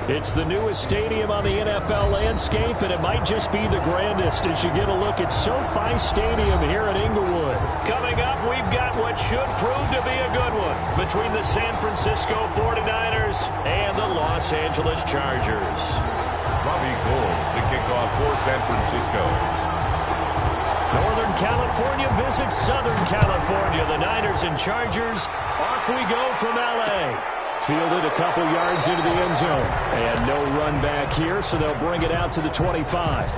It's the newest stadium on the NFL landscape, and it might just be the grandest as you get a look at SoFi Stadium here in Inglewood. Coming up, we've got what should prove to be a good one between the San Francisco 49ers and the Los Angeles Chargers. Robbie Gould to kick off for San Francisco. Northern California visits Southern California. The Niners and Chargers, off we go from L.A. Fielded a couple yards into the end zone. And no run back here, so they'll bring it out to the 25.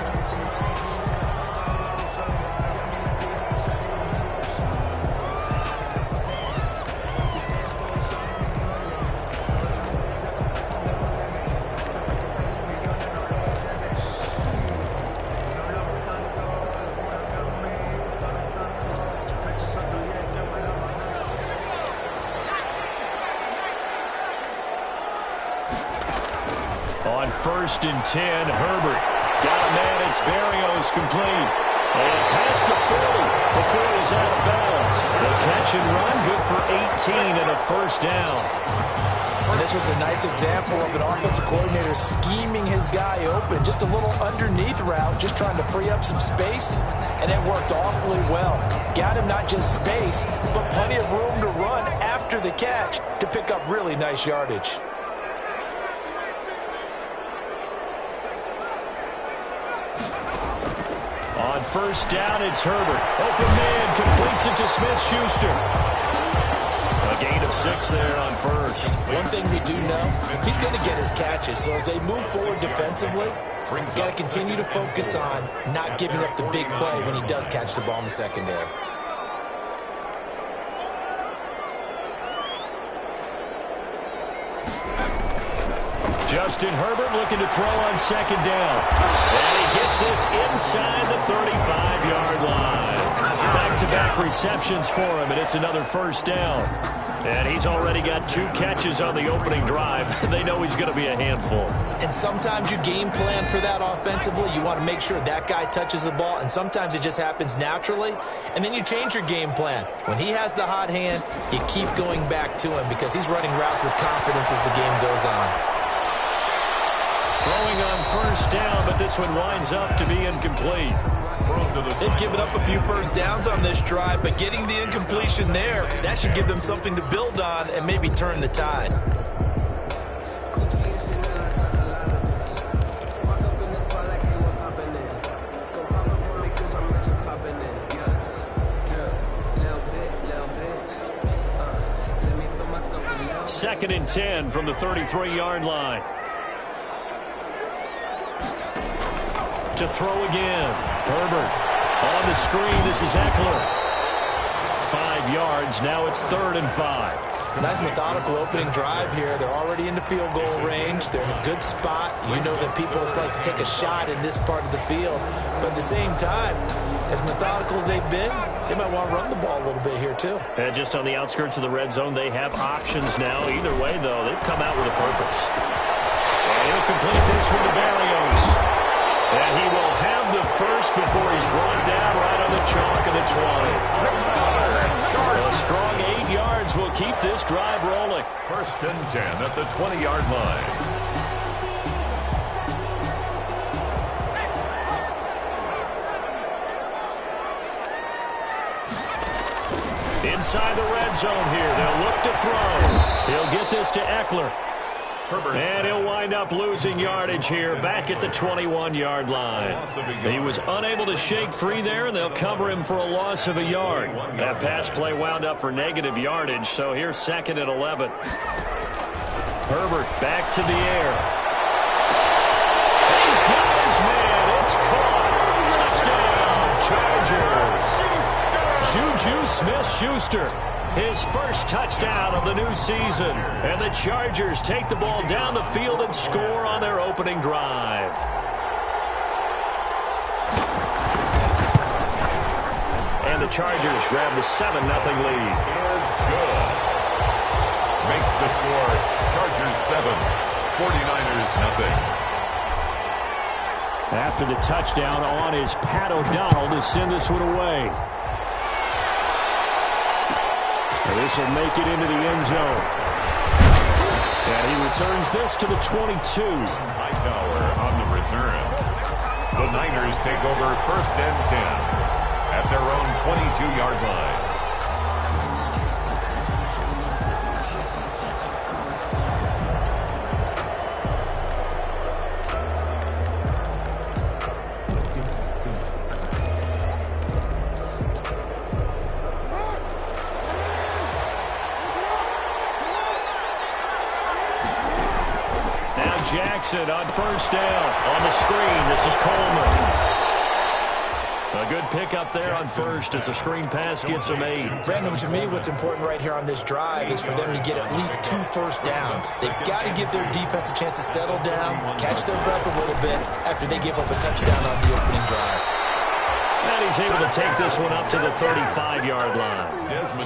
On 1st and 10, Herbert. Got a man, it's Berrios complete. And past the 40 before he's out of bounds. The catch and run, good for 18 and a first down. And this was a nice example of an offensive coordinator scheming his guy open. Just a little underneath route, just trying to free up some space, and it worked awfully well. Got him not just space, but plenty of room to run after the catch to pick up really nice yardage. On 1st down, it's Herbert. Open man, completes it to Smith-Schuster. A gain of 6 there on 1st. One thing we do know, he's going to get his catches. So as they move forward defensively, got to continue to focus on not giving up the big play when he does catch the ball in the secondary. Justin Herbert looking to throw on 2nd down. And he gets this inside the 35-yard line. Back-to-back receptions for him, and it's another 1st down. And he's already got 2 catches on the opening drive. They know he's going to be a handful. And sometimes you game plan for that offensively. You want to make sure that guy touches the ball, and sometimes it just happens naturally. And then you change your game plan. When he has the hot hand, you keep going back to him because he's running routes with confidence as the game goes on. Throwing on 1st down, but this one winds up to be incomplete. They've given up a few 1st downs on this drive, but getting the incompletion there, that should give them something to build on and maybe turn the tide. Second and 10 from the 33-yard line. To throw again. Herbert on the screen. This is Eckler. 5 yards. Now it's 3rd and 5. Nice methodical opening drive here. They're already into field goal range. They're in a good spot. You know that people just like to take a shot in this part of the field. But at the same time, as methodical as they've been, they might want to run the ball a little bit here too. And just on the outskirts of the red zone, they have options now. Either way, though, they've come out with a purpose. And he'll complete this one to Berrios. And he will have the first before he's brought down right on the chalk of the 20. A strong 8 yards will keep this drive rolling. 1st and 10 at the 20-yard line. Inside the red zone here. They'll look to throw. He'll get this to Eckler. And he'll wind up losing yardage here back at the 21-yard line. He was unable to shake free there, and they'll cover him for a loss of a yard. That pass play wound up for negative yardage, so here's 2nd and 11. Herbert back to the air. He's got his man. It's caught. Touchdown, Chargers. Juju Smith-Schuster. His first touchdown of the new season. And the Chargers take the ball down the field and score on their opening drive. And the Chargers grab the 7-0 lead. Is good. Makes the score Chargers 7, 49ers nothing. After the touchdown on is Pat O'Donnell to send this one away. This will make it into the end zone. And he returns this to the 22. Hightower on the return. The Niners take over 1st and 10 at their own 22-yard line. Jackson on 1st down. On the screen, this is Coleman. A good pickup there on 1st as the screen pass gets him 8. Brandon, to me, what's important right here on this drive is for them to get at least 2 first downs. They've got to give their defense a chance to settle down, catch their breath a little bit after they give up a touchdown on the opening drive. And he's able to take this one up to the 35-yard line.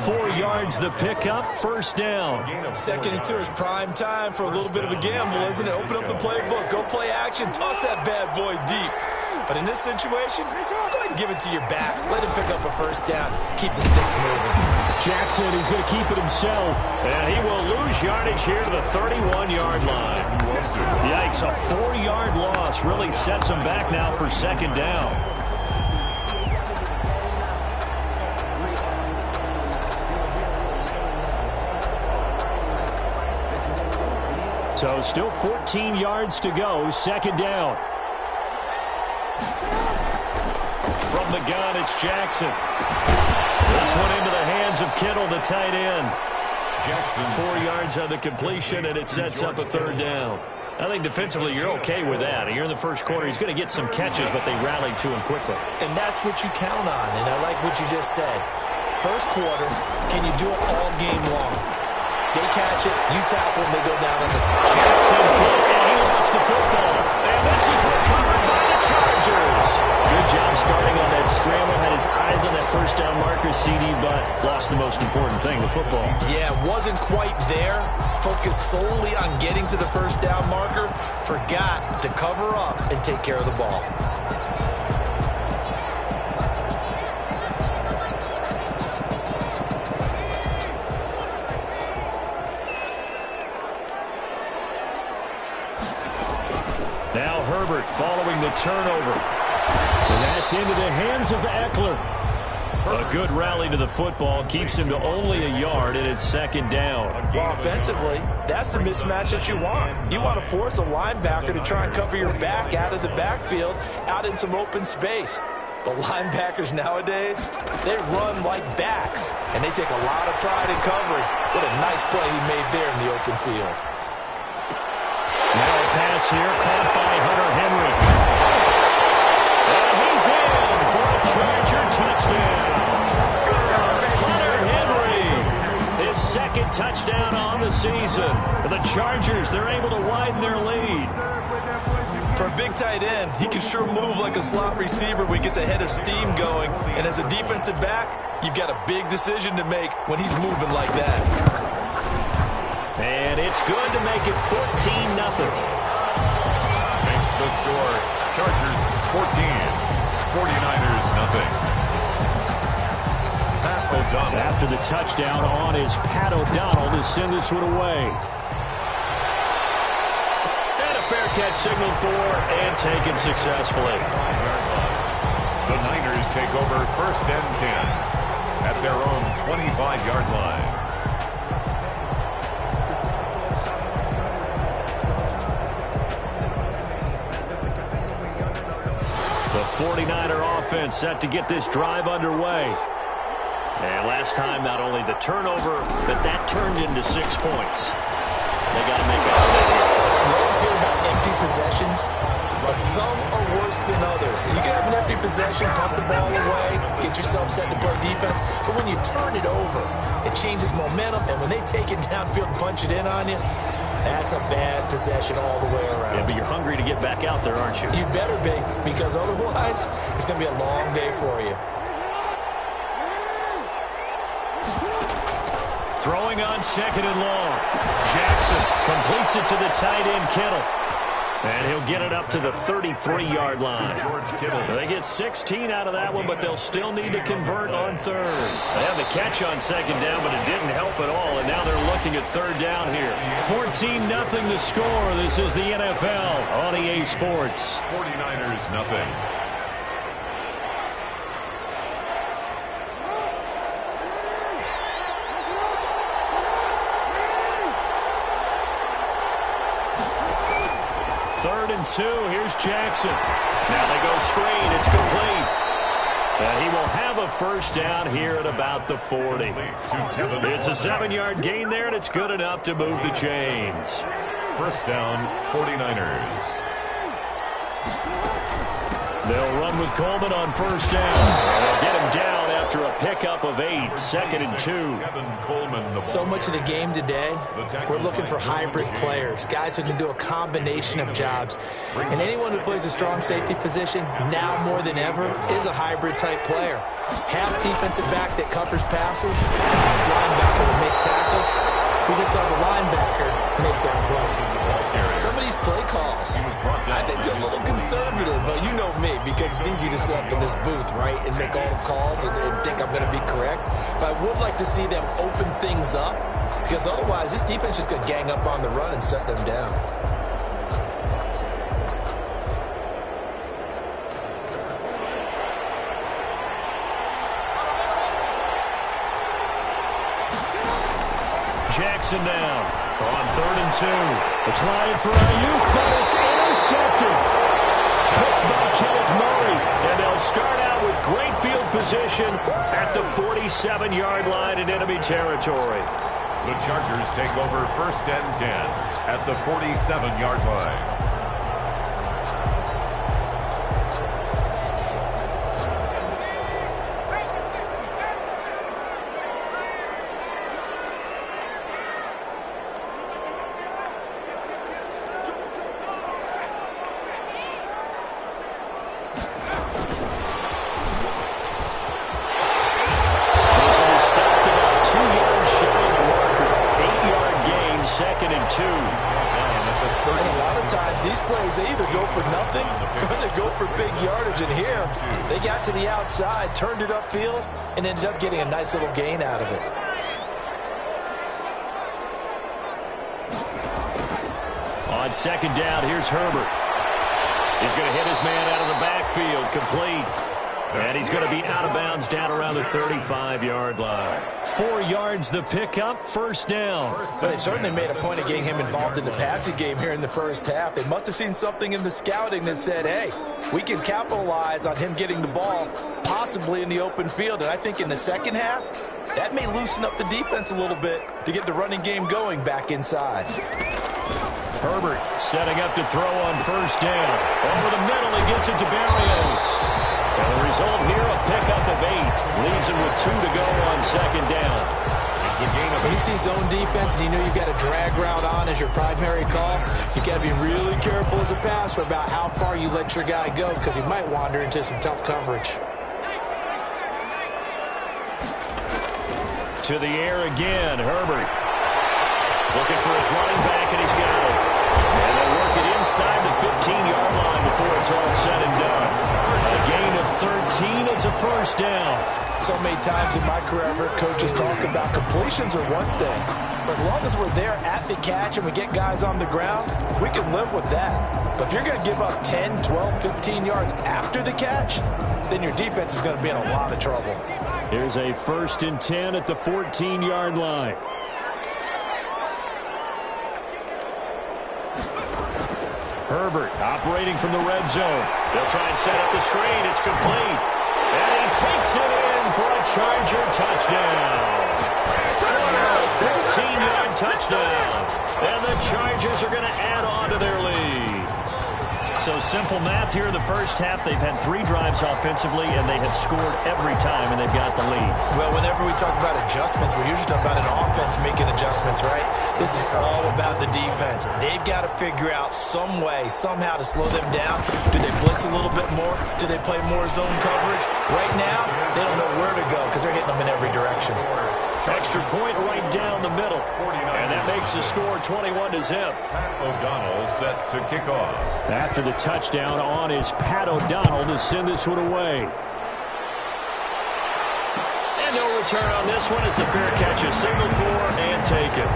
4 yards the pickup, 1st down. 2nd and 2 is prime time for a little bit of a gamble, isn't it? Open up the playbook, go play action, toss that bad boy deep. But in this situation, go ahead and give it to your back. Let him pick up a 1st down. Keep the sticks moving. Jackson, he's going to keep it himself. And he will lose yardage here to the 31-yard line. Yikes, a 4-yard loss really sets him back now for 2nd down. So still 14 yards to go, 2nd down. From the gun, it's Jackson. This one into the hands of Kittle, the tight end. Jackson. 4 yards on the completion, and it sets up a 3rd down. I think defensively you're okay with that. You're in the 1st quarter. He's going to get some catches, but they rallied to him quickly. And that's what you count on, and I like what you just said. 1st quarter, can you do it all game long? They catch it, you tackle them, they go down on the Jackson hit, and he lost the football. And this is recovered by the Chargers. Good job starting on that scramble. Had his eyes on that 1st down marker, CD, but lost the most important thing, the football. Yeah, wasn't quite there. Focused solely on getting to the 1st down marker. Forgot to cover up and take care of the ball. Now Herbert following the turnover. And that's into the hands of Eckler. A good rally to the football keeps him to only a yard, and it's 2nd down. Well, offensively, that's the mismatch that you want. You want to force a linebacker to try and cover your back out of the backfield, out in some open space. The linebackers nowadays, they run like backs, and they take a lot of pride in covering. What a nice play he made there in the open field. Now a pass here, caught by Hunter Henry. And he's in for a Charger touchdown. Hunter Henry, his 2nd touchdown on the season. The Chargers, they're able to widen their lead. For a big tight end, he can sure move like a slot receiver when he gets a head of steam going. And as a defensive back, you've got a big decision to make when he's moving like that. And it's good to make it 14-0. Makes the score. Chargers 14, 49ers nothing. Pat O'Donnell. After the touchdown on is Pat O'Donnell to send this one away. And a fair catch signaled for and taken successfully. The Niners take over 1st and 10 at their own 25-yard line. The 49er offense set to get this drive underway. And last time, not only the turnover, but that turned into 6 points. They got to make up for that here. You always hear about empty possessions, but some are worse than others. You can have an empty possession, pump the ball away, get yourself set to play defense, but when you turn it over, it changes momentum, and when they take it downfield and punch it in on you, that's a bad possession all the way around. Yeah, but you're hungry to get back out there, aren't you? You better be, because otherwise, it's going to be a long day for you. Throwing on 2nd and long. Jackson completes it to the tight end, Kittle. And he'll get it up to the 33-yard line. They get 16 out of that one, but they'll still need to convert on third. They have the catch on second down, but it didn't help at all, and now they're looking at third down here. 14-0 the score. This is the NFL on EA Sports. 49ers nothing. Third and 2. Here's Jackson. Now they go screen. It's complete. And he will have a first down here at about the 40. It's a 7-yard gain there, and it's good enough to move the chains. First down, 49ers. They'll run with Coleman on first down. They'll get him down after a pickup of 8. Second and 2. So much of the game today, we're looking for hybrid players, guys who can do a combination of jobs. And anyone who plays a strong safety position, now more than ever, is a hybrid-type player. Half defensive back that covers passes, and half linebacker that makes tackles. We just saw the linebacker make that play. Some of these play calls, I think they're a little conservative, but you know me, because it's easy to sit up in this booth, right, and make all the calls and think I'm going to be correct. But I would like to see them open things up, because otherwise this defense is just going to gang up on the run and shut them down. Jackson down on third and 2. They're trying for Ayuk, but it's intercepted. Picked by Kenneth Murray. And they'll start out with great field position at the 47-yard line in enemy territory. The Chargers take over first and 10 at the 47-yard line. Turned it upfield and ended up getting a nice little gain out of it. On second down, here's Herbert. He's going to hit his man out of the backfield, complete. And he's going to be out of bounds down around the 35-yard line. 4 yards the pickup, first down. But they certainly made a point of getting him involved in the passing game here in the first half. They must have seen something in the scouting that said, hey, we can capitalize on him getting the ball possibly in the open field. And I think in the second half, that may loosen up the defense a little bit to get the running game going back inside. Herbert setting up to throw on first down. Over the middle, he gets it to Barrios. And the result here, a pickup of 8. Leaves him with 2 to go on second down. It's a gain of 8. When you see zone defense and you know you've got a drag route on as your primary call, you've got to be really careful as a passer about how far you let your guy go, because he might wander into some tough coverage. To the air again, Herbert. Looking for his running back, and he's got it. And they work it inside the 15-yard line before it's all said and done. A gain of 13, it's a first down. So many times in my career, I've heard coaches talk about completions are one thing. But as long as we're there at the catch and we get guys on the ground, we can live with that. But if you're going to give up 10, 12, 15 yards after the catch, then your defense is going to be in a lot of trouble. Here's a first and 10 at the 14-yard line. Herbert operating from the red zone. They'll try and set up the screen. It's complete. And he takes it in for a Charger touchdown. 15-yard touchdown. And the Chargers are going to add on to their lead. So simple math here in the first half. They've had 3 drives offensively, and they have scored every time, and they've got the lead. Well, whenever we talk about adjustments, we usually talk about an offense making adjustments, right? This is all about the defense. They've got to figure out some way, somehow to slow them down. Do they blitz a little bit more? Do they play more zone coverage? Right now, they don't know where to go because they're hitting them in every direction. Extra point right down the middle. And that makes the score 21-0. Pat O'Donnell set to kick off. After the touchdown on is Pat O'Donnell to send this one away. And no return on this one as the fair catch is signaled for and taken.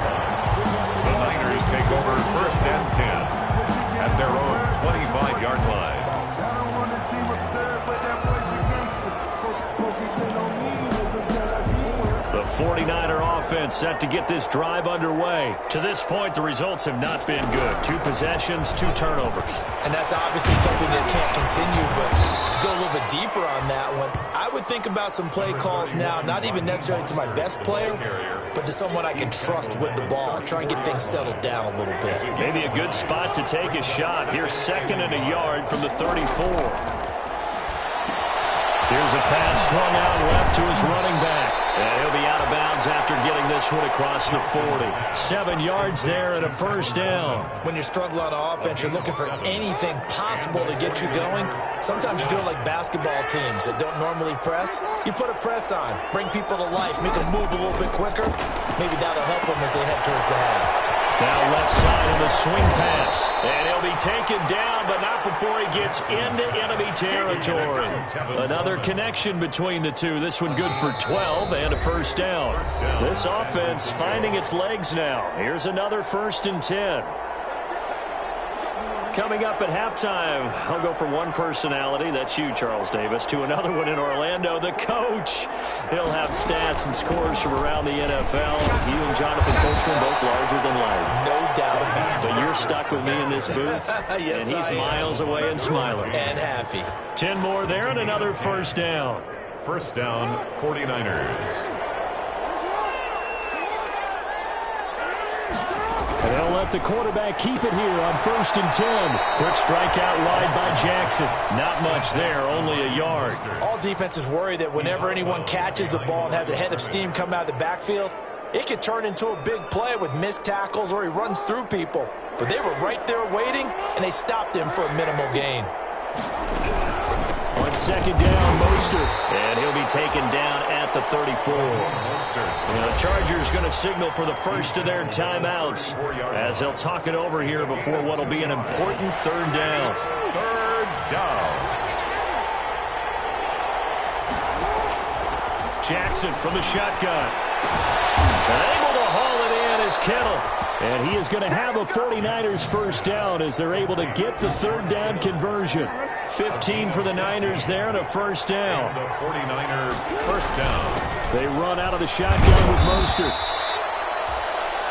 The Niners take over 1st and 10 at their own 25-yard line. The 49er offense set to get this drive underway. To this point, the results have not been good. 2 possessions, 2 turnovers. And that's obviously something that can't continue, but to go a little bit deeper on that one, I would think about some play calls now, not even necessarily to my best player, but to someone I can trust with the ball. Try and get things settled down a little bit. Maybe a good spot to take a shot. Here's 2nd and a yard from the 34. Here's a pass swung out left to his running back. And he'll be out of bounds after getting this one across the 40. 7 yards there and a 1st down. When you're struggling on offense, you're looking for anything possible to get you going. Sometimes you do it like basketball teams that don't normally press. You put a press on, bring people to life, make them move a little bit quicker. Maybe that'll help them as they head towards the half. Now left side of the swing pass. And he'll be taken down, but not before he gets into enemy territory. Another connection between the two. This one good for 12 and a 1st down. This offense finding its legs now. Here's another 1st and 10. Coming up at halftime, I'll go from one personality, that's you, Charles Davis, to another one in Orlando, the coach. He'll have stats and scores from around the NFL. You and Jonathan Coachman both larger than life. No doubt about it. But you're stuck with me in this booth, yes, and he's miles away and smiling. And happy. 10 more there and another 1st down. 1st down, 49ers. And they'll let the quarterback keep it here on 1st and 10. Quick strike out wide by Jackson. Not much there, only a yard. All defenses worry that whenever anyone catches the ball and has a head of steam come out of the backfield, it could turn into a big play with missed tackles or he runs through people. But they were right there waiting, and they stopped him for a minimal gain. On 2nd down, Mostert. And he'll be taken down at the 34. The Chargers going to signal for the first of their timeouts as they'll talk it over here before what will be an important 3rd down. 3rd down. Jackson from the shotgun. Able to haul it in is Kittle. And he is going to have a 49ers 1st down as they're able to get the 3rd down conversion. 15 for the Niners there and a 1st down. The 49ers 1st down. They run out of the shotgun with Mostert.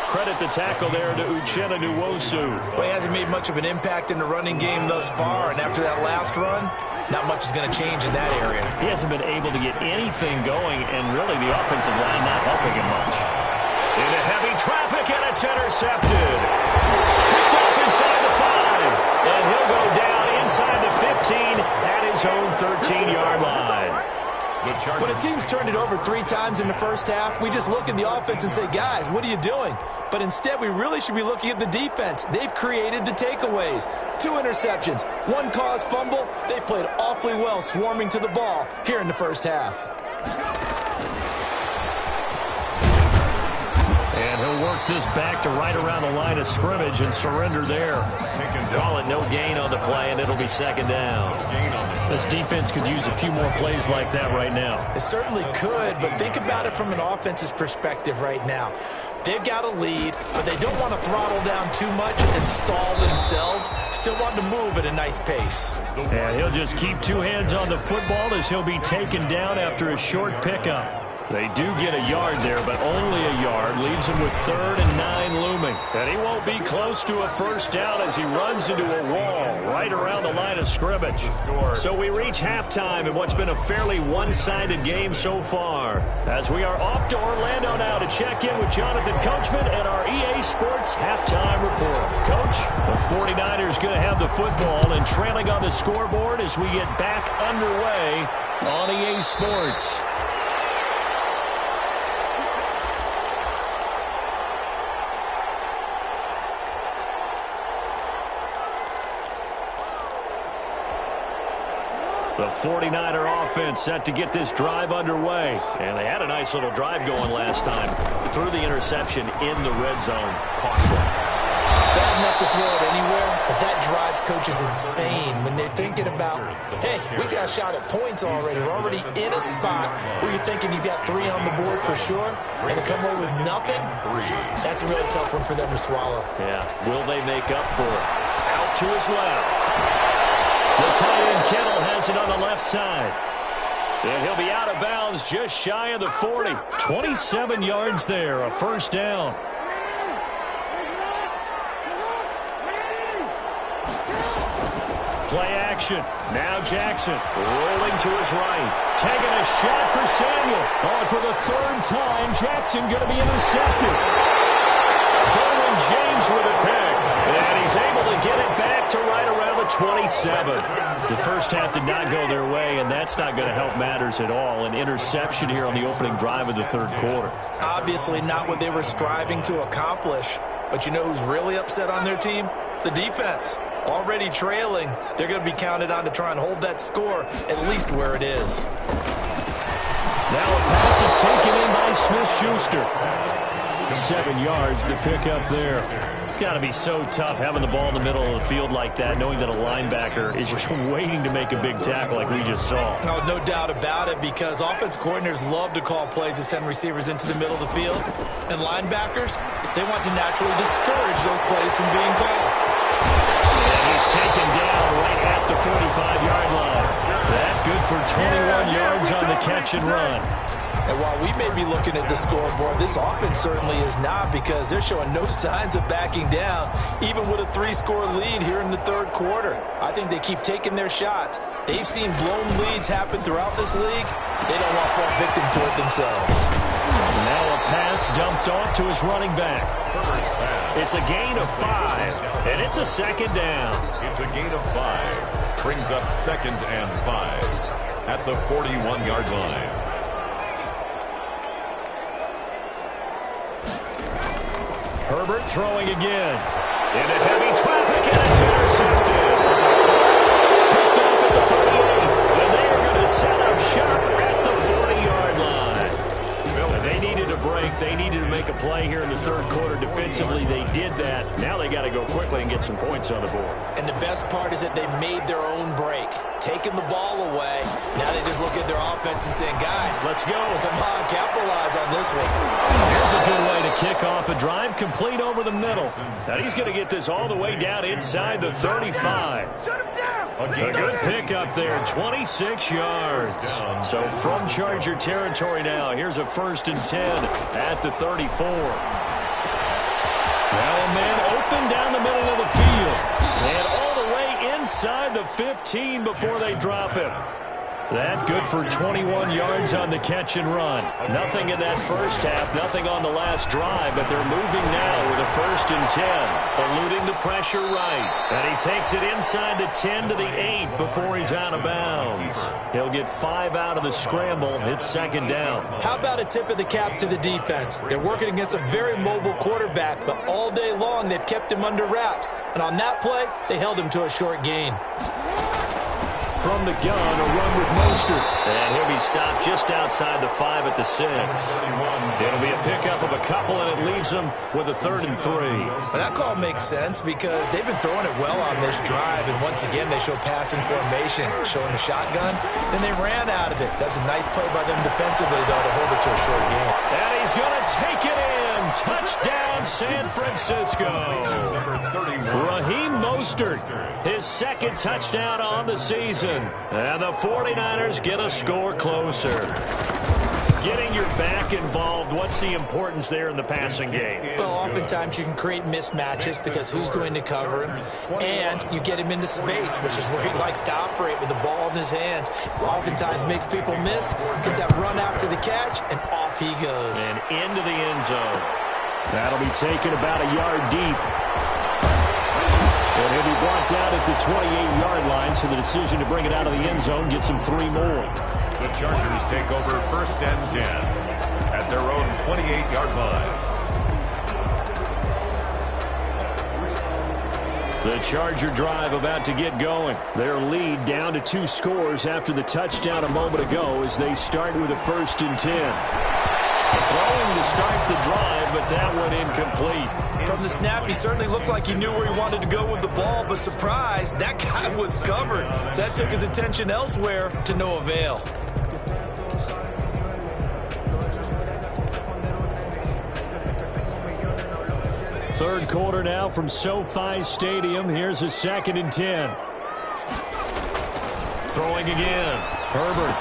Credit the tackle there to Uchenna Nwosu. Well, he hasn't made much of an impact in the running game thus far, and after that last run, not much is going to change in that area. He hasn't been able to get anything going, and really the offensive line not helping him much. Into heavy traffic, and it's intercepted. Picked off inside the 5, and he'll go down inside the 15 at his own 13-yard line. When a team's turned it over 3 times in the first half, we just look at the offense and say, guys, what are you doing? But instead, we really should be looking at the defense. They've created the takeaways. 2 interceptions, 1 caused fumble. They played awfully well swarming to the ball here in the first half. And he'll work this back to right around the line of scrimmage and surrender there. Call it no gain on the play, and it'll be 2nd down. This defense could use a few more plays like that right now. It certainly could, but think about it from an offense's perspective right now. They've got a lead, but they don't want to throttle down too much and stall themselves. Still want to move at a nice pace. And he'll just keep 2 hands on the football as he'll be taken down after a short pickup. They do get a yard there, but only a yard. Leaves him with 3rd and 9 looming. And he won't be close to a 1st down as he runs into a wall right around the line of scrimmage. So we reach halftime in what's been a fairly one-sided game so far. As we are off to Orlando now to check in with Jonathan Coachman and our EA Sports halftime report. Coach, the 49ers going to have the football and trailing on the scoreboard as we get back underway on EA Sports. The 49er offense set to get this drive underway. And they had a nice little drive going last time. Threw the interception in the red zone. Costly. Bad enough to throw it anywhere, but that drives coaches insane when they're thinking about, hey, we got a shot at points already. We're already in a spot where you're thinking you got 3 on the board for sure, and to come away with nothing, that's a really tough one for them to swallow. Yeah, will they make up for it? Out to his left. The tight end Kittle has it on the left side. And he'll be out of bounds just shy of the 40. 27 yards there, a first down. Play action. Now Jackson rolling to his right. Taking a shot for Samuel. Oh, for the 3rd time, Jackson going to be intercepted. Derwin James with a pick. And he's able to get it back to right around the 27. The first half did not go their way, and that's not going to help matters at all. An interception here on the opening drive of the 3rd quarter. Obviously not what they were striving to accomplish. But you know who's really upset on their team? The defense. Already trailing, they're going to be counted on to try and hold that score at least where it is. Now a pass is taken in by Smith-Schuster. 7 yards, the pickup there. It's got to be so tough having the ball in the middle of the field like that, knowing that a linebacker is just waiting to make a big tackle like we just saw. No doubt about it, because offense coordinators love to call plays to send receivers into the middle of the field. And linebackers, they want to naturally discourage those plays from being called. And he's taken down right at the 45-yard line. That good for 21 yards on the catch and run. And while we may be looking at the scoreboard, this offense certainly is not, because they're showing no signs of backing down, even with a 3-score lead here in the 3rd quarter. I think they keep taking their shots. They've seen blown leads happen throughout this league. They don't want to fall victim to it themselves. Now a pass dumped off to his running back. It's a gain of 5, and it's a 2nd down. It's a gain of 5. Brings up 2nd and 5 at the 41-yard line. Herbert throwing again. Into heavy traffic, and it's intercepted. Picked off at the 38, and they are going to set up shop at the 40-yard line. They needed a break. They needed to make a play here in the 3rd quarter. Defensively, they did that. Now they got to go quickly and get some points on the board. And the best part is that they made their own break. Taking the ball away. Now they just look at their offense and saying, guys, let's go. Come on, capitalize on this one. Here's a good way to kick off a drive, complete over the middle. Now he's going to get this all the way down inside the 35. A good pickup there, 26 yards. So from Charger territory now, here's a 1st and 10 at the 34. Now a man open down the middle of the field. And all the way inside the 15 before they drop him. That good for 21 yards on the catch and run. Nothing in that first half, nothing on the last drive, but they're moving now with a 1st and 10, eluding the pressure right. And he takes it inside the 10 to the 8 before he's out of bounds. He'll get 5 out of the scramble. It's 2nd down. How about a tip of the cap to the defense? They're working against a very mobile quarterback, but all day long they've kept him under wraps. And on that play, they held him to a short gain. From the gun, a run with Mostert. And he'll be stopped just outside the 5 at the 6. It'll be a pickup of a couple, and it leaves them with a 3rd and 3. Well, that call makes sense because they've been throwing it well on this drive, and once again they show passing formation, showing a shotgun. Then they ran out of it. That's a nice play by them defensively, though, to hold it to a short gain. And he's going to take it in. Touchdown, San Francisco. Raheem Mostert, his 2nd touchdown on the season. And the 49ers get a score closer. Getting your back involved, what's the importance there in the passing game? Well, oftentimes you can create mismatches because who's going to cover him, and you get him into space, which is where he likes to operate with the ball in his hands. Oftentimes makes people miss, gets that run after the catch, and off he goes. And into the end zone. That'll be taken about a yard deep. And he'll be brought down at the 28-yard line, so the decision to bring it out of the end zone gets him 3 more. The Chargers take over 1st and 10 at their own 28-yard line. The Charger drive about to get going. Their lead down to 2 scores after the touchdown a moment ago as they start with a 1st and 10. Throwing to start the drive, but that one incomplete. From the snap, he certainly looked like he knew where he wanted to go with the ball, but surprise, that guy was covered. So that took his attention elsewhere to no avail. Third quarter now from SoFi Stadium. Here's a 2nd and 10. Throwing again. Herbert.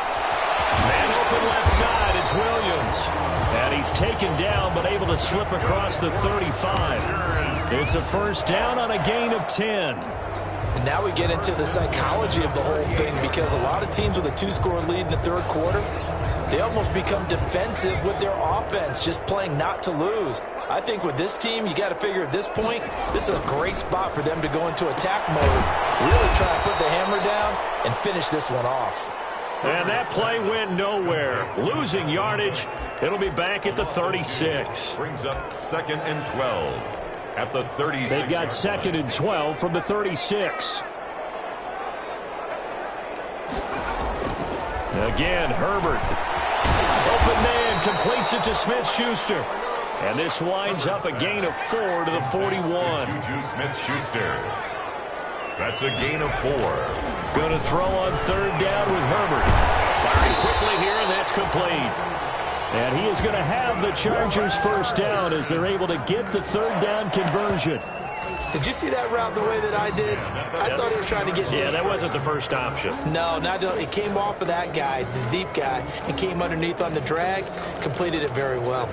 Man open left side. It's Williams. And he's taken down but able to slip across the 35. It's a 1st down on a gain of 10. And now we get into the psychology of the whole thing, because a lot of teams with a 2-score lead in the 3rd quarter, they almost become defensive with their offense, just playing not to lose. I think with this team, you got to figure at this point, this is a great spot for them to go into attack mode, really try to put the hammer down and finish this one off. And that play went nowhere. Losing yardage. It'll be back at the 36. Brings up 2nd and 12 at the 36. They've got 2nd and 12 from the 36. Again, Herbert. Open man completes it to Smith-Schuster. And this winds up a gain of 4 to the 41. Juju Smith-Schuster. That's a gain of 4. Going to throw on 3rd down with Herbert. Firing quickly here, and that's complete. And he is going to have the Chargers' 1st down as they're able to get the 3rd down conversion. Did you see that route the way that I did? I thought he was trying to get deep. Yeah, that wasn't the first option. No, it came off of that guy, the deep guy, and came underneath on the drag, completed it very well.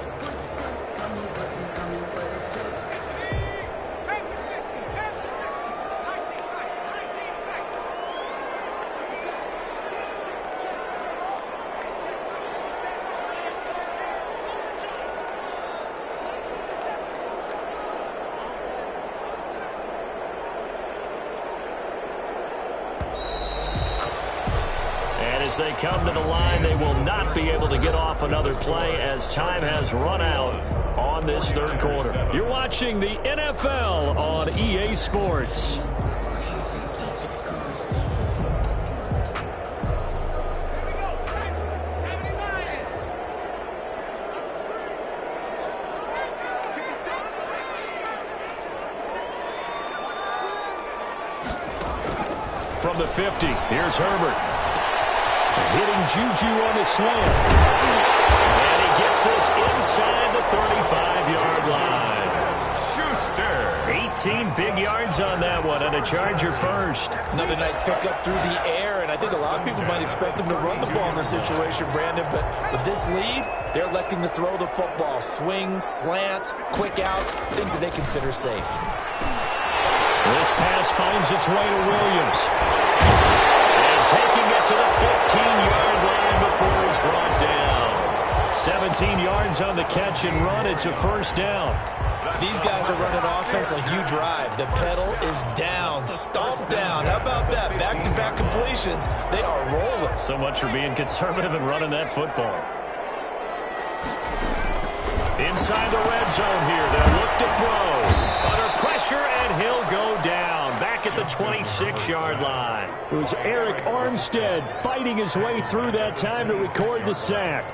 As they come to the line, they will not be able to get off another play as time has run out on this 3rd quarter. You're watching the NFL on EA Sports. From the 50, here's Herbert. Hitting Juju on the slant. And he gets this inside the 35-yard line. Schuster. 18 big yards on that one, and a Charger 1st. Another nice pickup through the air, and I think a lot of people might expect him to run the ball in this situation, Brandon, but with this lead, they're electing to throw the football. Swings, slants, quick outs, things that they consider safe. This pass finds its way to Williams. Taking it to the 15-yard line before he's brought down. 17 yards on the catch and run. It's a 1st down. These guys are running offense like you drive. The pedal is down, stomped down. How about that? Back-to-back completions. They are rolling. So much for being conservative and running that football. Inside the red zone here. They'll look to throw. Under pressure, and he'll go down. Back at the 26-yard line. It was Eric Armstead fighting his way through that time to record the sack.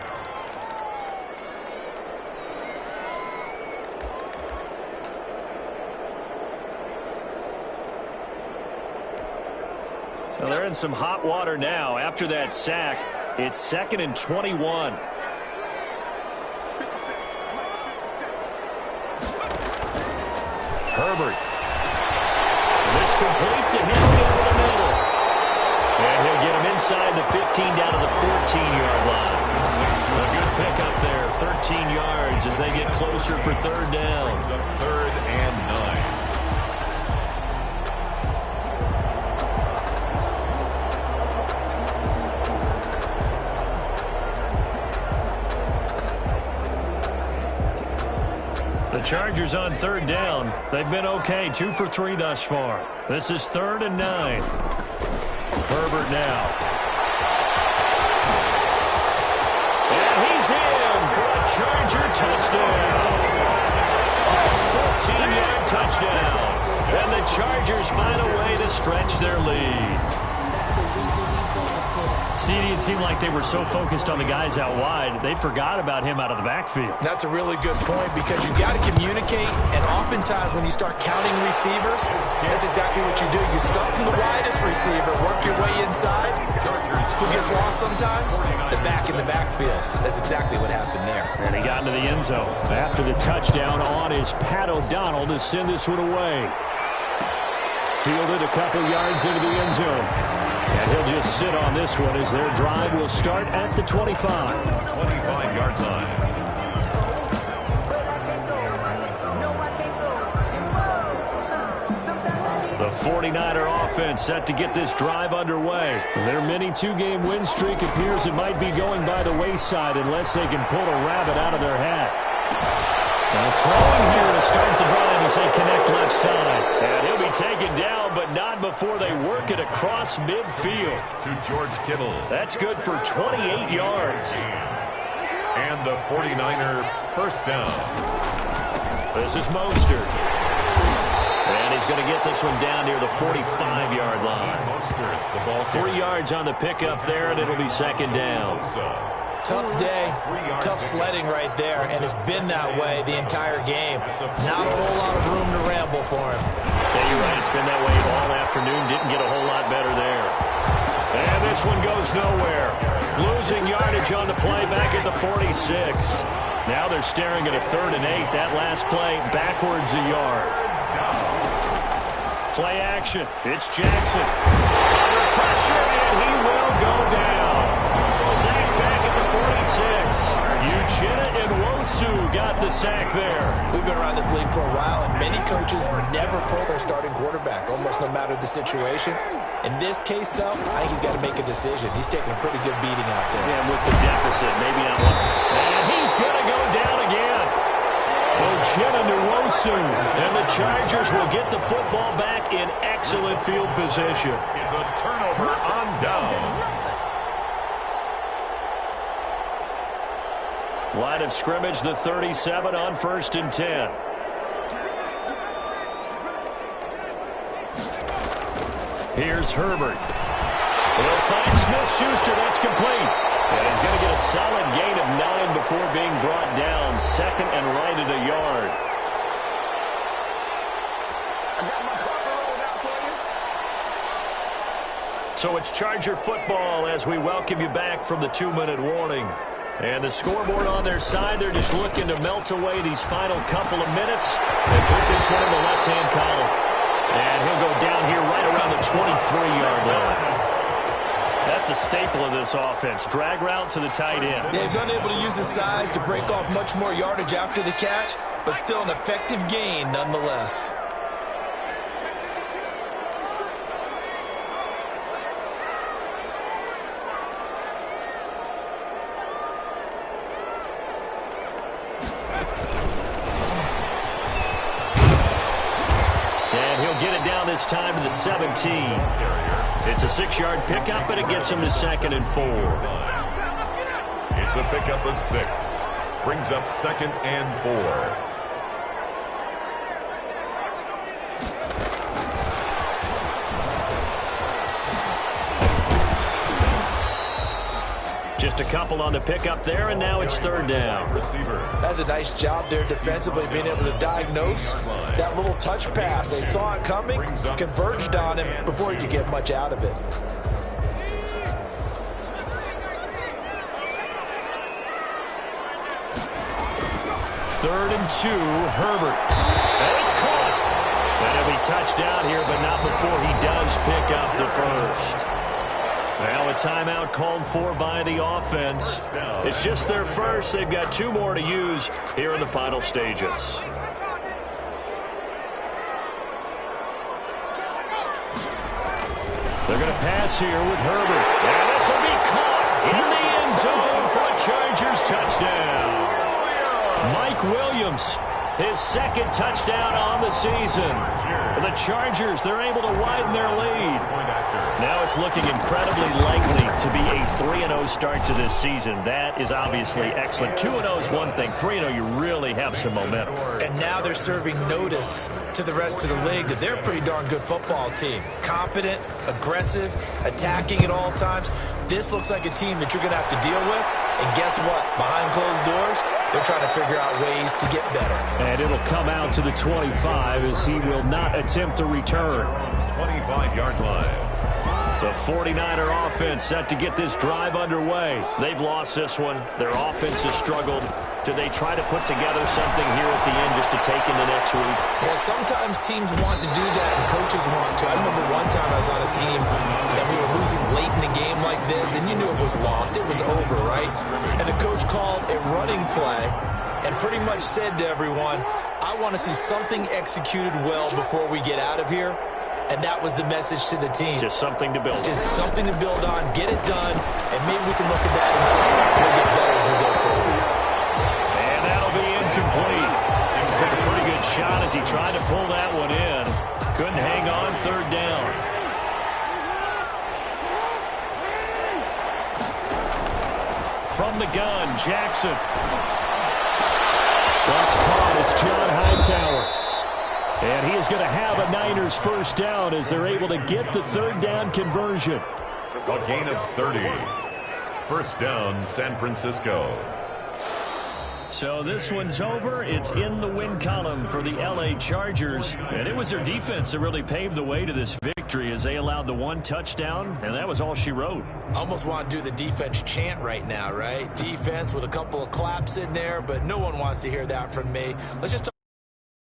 Well, they're in some hot water now. After that sack, it's 2nd and 21. Herbert. This complete to him over the middle. And he'll get him inside the 15 down to the 14-yard line. A good pickup there, 13 yards as they get closer for 3rd down. 3rd and 9. The Chargers on 3rd down. They've been okay, 2 for 3 thus far. This is 3rd and 9. Herbert now. And he's in for a Charger touchdown. 14-yard touchdown. And the Chargers find a way to stretch their lead. CD, it seemed like they were so focused on the guys out wide, they forgot about him out of the backfield. That's a really good point because you got to communicate, and oftentimes when you start counting receivers, that's exactly what you do. You start from the widest receiver, work your way inside. Who gets lost sometimes? The back in the backfield. That's exactly what happened there. And he got into the end zone. After the touchdown on is Pat O'Donnell to send this one away. Fielded a couple yards into the end zone. And he'll just sit on this one as their drive will start at the 25. 25-yard line. The 49er offense set to get this drive underway. Their mini two-game win streak appears it might be going by the wayside unless they can pull a rabbit out of their hat. Now throwing here to start the drive as they connect left side. And he'll be taken down, but not before they work it across midfield. To George Kittle. That's good for 28 yards. And the 49er first down. This is Mostert. And he's going to get this one down near the 45-yard line. Mostert, the ball 3 yards on the pickup there, and it'll be second down. Tough day, tough sledding right there, and it's been that way the entire game. Not a whole lot of room to ramble for him. Yeah, you're right. It's been that way all afternoon. Didn't get a whole lot better there. And this one goes nowhere. Losing yardage on the play back at the 46. Now they're staring at a 3rd and 8. That last play backwards a yard. Play action. It's Jackson. Under pressure, and he will go down. Sack back at the 46. Uchenna and Wosu got the sack there. We've been around this league for a while, and many coaches never pull their starting quarterback, almost no matter the situation. In this case, though, I think he's got to make a decision. He's taking a pretty good beating out there. Yeah, with the deficit, maybe not one. And he's going to go down again. Uchenna Nwosu, and the Chargers will get the football back in excellent field position. Is a turnover on downs. Line of scrimmage, the 37 on 1st and 10. Here's Herbert. He'll find Smith-Schuster. That's complete. And he's going to get a solid gain of 9 before being brought down. 2nd and right at a yard. So it's Charger football as we welcome you back from the 2-minute warning. And the scoreboard on their side, they're just looking to melt away these final couple of minutes and put this one in the left-hand column. And he'll go down here right around the 23-yard line. That's a staple of this offense. Drag route to the tight end. Yeah, he's unable to use his size to break off much more yardage after the catch, but still an effective gain nonetheless. Get it down this time to the 17. It's a 6-yard pickup, but it gets him to 2nd and 4. It's a pickup of 6. Brings up 2nd and 4. Just a couple on the pickup there, and now it's 3rd down. That's a nice job there defensively, being able to diagnose that little touch pass. They saw it coming, converged on him before he could get much out of it. Third and 2, Herbert. And it's caught. And he'll be touchdown here, but not before he does pick up the first. Now a timeout called for by the offense. It's just their first. They've got 2 more to use here in the final stages. They're going to pass here with Herbert. And this will be caught in the end zone for a Chargers touchdown. Mike Williams His second touchdown on the season. The Chargers, they're able to widen their lead. Now it's looking incredibly likely to be a 3-0 start to this season. That is obviously excellent. 2-0 is one thing. 3-0, you really have some momentum. And now they're serving notice to the rest of the league that they're a pretty darn good football team. Confident, aggressive, attacking at all times. This looks like a team that you're going to have to deal with. And guess what? Behind closed doors, they're trying to figure out ways to get better. And it'll come out to the 25 as he will not attempt to return. 25-yard line. The 49er offense set to get this drive underway. They've lost this one. Their offense has struggled. Do they try to put together something here at the end just to take into next week? Yeah, sometimes teams want to do that and coaches want to. I remember one time I was on a team and we were losing late in a game like this, and you knew it was lost. It was over, right? And the coach called a running play and pretty much said to everyone, I want to see something executed well before we get out of here. And that was the message to the team. Just something to build. Just something to build on, get it done, and maybe we can look at that and say, we'll get better as we go forward. And that'll be incomplete. Took a pretty good shot as he tried to pull that one in. Couldn't hang on, third down. From the gun, Jackson. That's caught. It's John Hightower. And he is going to have a Niners first down as they're able to get the third down conversion. A gain of 30. First down, San Francisco. So this one's over. It's in the win column for the LA Chargers. And it was their defense that really paved the way to this victory as they allowed the one touchdown, and that was all she wrote. Almost want to do the defense chant right now, right? Defense with a couple of claps in there, but no one wants to hear that from me. Let's just